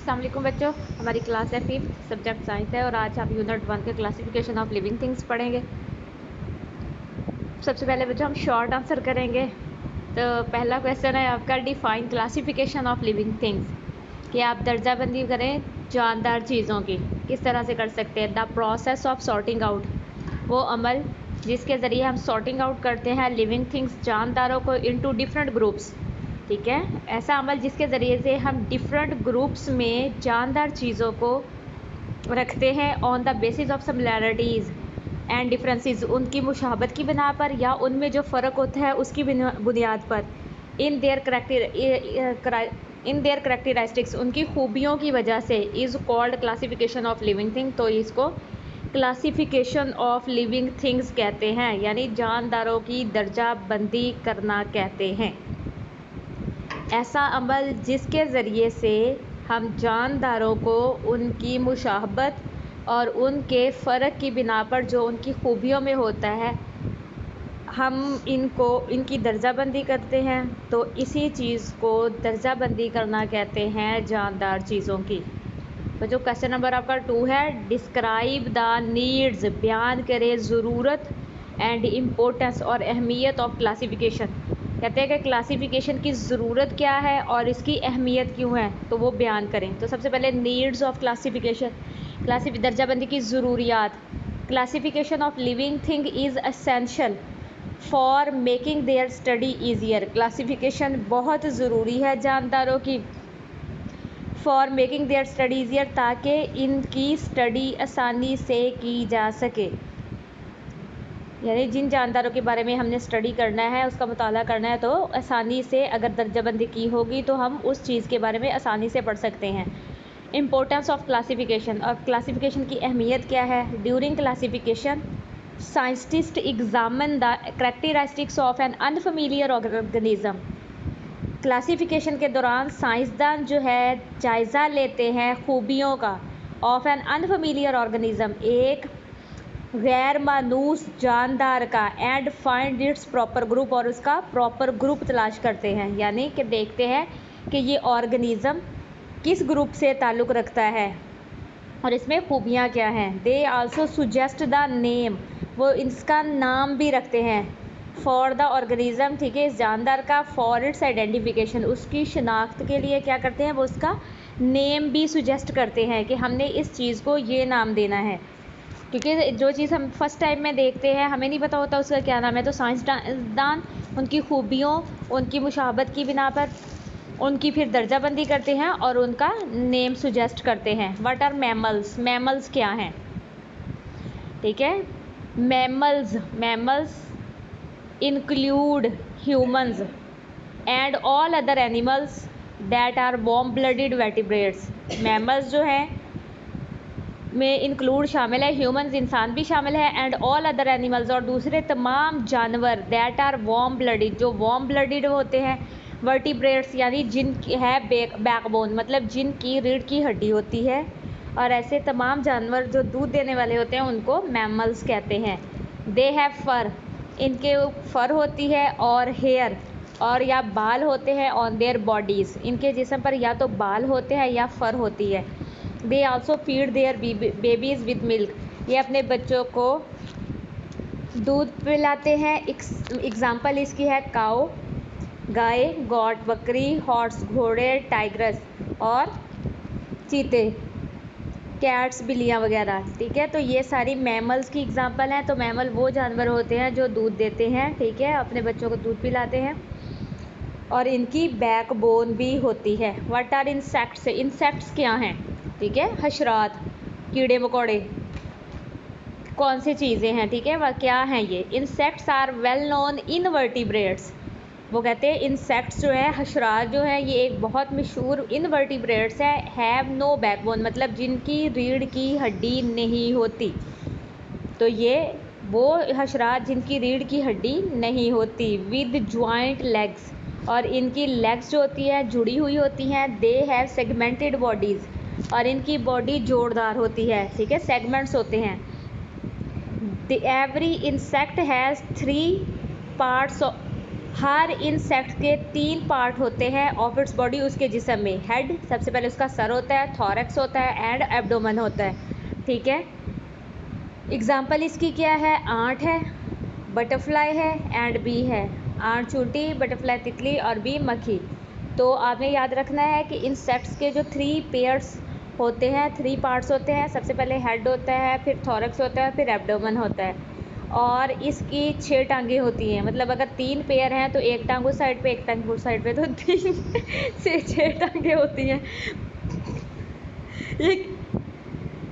अस्सलाम वालेकुम बच्चों, हमारी क्लास है 5th, सब्जेक्ट साइंस है और आज आप यूनिट 1 के क्लासिफिकेशन ऑफ लिविंग थिंग्स पढ़ेंगे। सबसे पहले बच्चों हम शॉर्ट आंसर करेंगे। तो पहला क्वेश्चन है आपका, define classification of living things, कि आप दर्जाबंदी करें जानदार चीज़ों की। किस तरह से कर सकते हैं? The process of sorting out, वो अमल जिसके ज़रिए हम सॉर्टिंग आउट करते हैं लिविंग थिंग्स, जानदारों को इनटू डिफरेंट ग्रुप्स। ठीक है, ऐसा अमल जिसके ज़रिए से हम डिफरेंट ग्रुप्स में जानदार चीज़ों को रखते हैं on the basis of similarities and differences, उनकी मुशाबत की बिना पर या उनमें जो फ़र्क होता है उसकी बुनियाद पर। इन देयर करेक्टरिस्टिक्स, उनकी खूबियों की वजह से। Is called classification of living thing, तो इसको क्लासिफिकेशन ऑफ लिविंग थिंग्स कहते हैं, यानी जानदारों की दर्जा बंदी करना कहते हैं। ऐसा अमल जिसके ज़रिए से हम जानदारों को उनकी मुशाबत और उनके फ़र्क की बिना पर जो उनकी खूबियों में होता है हम इनकी दर्जाबंदी करते हैं, तो इसी चीज़ को दर्जाबंदी करना कहते हैं जानदार चीज़ों की। तो जो क्वेश्चन नंबर आपका 2 है, डिस्क्राइब द नीड्स, बयान करें ज़रूरत एंड इम्पोर्टेंस और अहमियत ऑफ क्लासिफिकेशन। कहते हैं कि क्लासिफिकेशन की ज़रूरत क्या है और इसकी अहमियत क्यों है, तो वो बयान करें। तो सबसे पहले नीड्स ऑफ क्लासिफिकेशन, दर्जाबंदी की ज़रूरियात। Classification of living thing is essential for making their study easier, classification बहुत ज़रूरी है जानदारों की for making their study easier, ताकि इनकी स्टडी आसानी से की जा सके। यानी जिन जानदारों के बारे में हमने स्टडी करना है, उसका मुताला करना है, तो आसानी से अगर दर्जाबंदी की होगी तो हम उस चीज़ के बारे में आसानी से पढ़ सकते हैं। इम्पोर्टेंस ऑफ क्लासिफिकेशन, और क्लासिफिकेशन की अहमियत क्या है। During classification scientist examine the characteristics of an unfamiliar organism, classification के दौरान साइंसदान जो है जायज़ा लेते हैं खूबियों का ऑफ एन अनफेमिलियर ऑर्गेनिज्म, एक गैर मानूस जानदार का, and find its proper group, और उसका प्रॉपर ग्रुप तलाश करते हैं। यानी कि देखते हैं कि ये ऑर्गेनिज़म किस ग्रुप से ताल्लुक़ रखता है और इसमें खूबियाँ क्या हैं। They also suggest the name, वो इसका नाम भी रखते हैं फॉर द ऑर्गेनिज़म, ठीक है, इस जानदार का, फॉर इट्स आइडेंटिफिकेशन, उसकी शनाख्त के लिए क्या करते हैं, वो उसका नेम भी सुजेस्ट करते हैं कि हमने इस चीज़ को ये नाम देना है। क्योंकि जो चीज़ हम फर्स्ट टाइम में देखते हैं हमें नहीं पता होता उसका क्या नाम है, तो साइंसदान उनकी खूबियों, उनकी मुशाबत की बिना पर उनकी फिर दर्जाबंदी करते हैं और उनका नेम सुजेस्ट करते हैं। व्हाट आर मैमल्स, मैमल्स क्या हैं, ठीक है। Mammals include humans and all other animals that are warm blooded vertebrates. Mammals जो हैं में इंक्लूड शामिल है, ह्यूमंस इंसान भी शामिल है, एंड ऑल अदर एनिमल्स और दूसरे तमाम जानवर दैट आर वार्म ब्लडेड, जो वार्म ब्लडेड होते हैं, वर्टिब्रेट्स यानी जिनकी है बैकबोन, मतलब जिनकी रीढ़ की हड्डी होती है, और ऐसे तमाम जानवर जो दूध देने वाले होते हैं उनको मैमल्स कहते हैं। दे हैव फर, इनके फर होती है, और हेयर, और या बाल होते हैं, ऑन देयर बॉडीज़, इनके जिस्म पर या तो बाल होते हैं या फर होती है। They also feed there babies with milk, ये अपने बच्चों को दूध पिलाते हैं। एग्ज़ाम्पल इसकी है काऊ गाय, गॉट बकरी, हॉर्स घोड़े, टाइग्रस और चीते, कैट्स बिल्लियाँ वगैरह, ठीक है। तो ये सारी मैमल्स की एग्ज़ाम्पल हैं। तो मैमल वो जानवर होते हैं जो दूध देते हैं, ठीक है, अपने बच्चों को दूध पिलाते हैं, और इनकी बैकबोन भी होती है। व्हाट आर इंसेक्ट्स, इंसेक्ट्स क्या हैं, ठीक है, हशरात, कीड़े मकोड़े, कौन सी चीज़ें हैं, ठीक है, वह क्या हैं ये। Insects are well known invertebrates, वो कहते हैं इंसेक्ट्स जो है, हशरात जो है, ये एक बहुत मशहूर इनवर्टिब्रेट्स है। हैव नो बैकबोन, मतलब जिनकी रीढ़ की हड्डी नहीं होती, तो ये वो हशरात जिनकी रीढ़ की हड्डी नहीं होती। विद जॉइंट लेग्स, और इनकी लेग्स जो होती है जुड़ी हुई होती हैं। दे हैव सेगमेंटेड बॉडीज़, और इनकी बॉडी जोड़दार होती है, ठीक है, सेगमेंट्स होते हैं। The every insect has 3 parts her insect के 3 पार्ट होते हैं ऑफ इट्स बॉडी उसके जिस्म में। हेड, सबसे पहले उसका सर होता है, थॉरैक्स होता है एंड एब्डोमेन होता है। ठीक है, एग्जाम्पल इसकी क्या है? आंट है, बटरफ्लाई है एंड बी है। आंट चूंटी, बटरफ्लाई तितली और बी मक्खी। तो आपने याद रखना है कि इंसेक्ट्स के जो 3 पेयर्स होते हैं, 3 पार्ट्स होते हैं। सबसे पहले हेड होता है, फिर थॉरैक्स होता है, फिर एब्डोमेन होता है। और इसकी 6 टांगें होती हैं। मतलब अगर 3 पेयर हैं तो एक टांग उस साइड पे, एक टांग उस साइड पे, तो 3 से 6 टांगें होती हैं। ये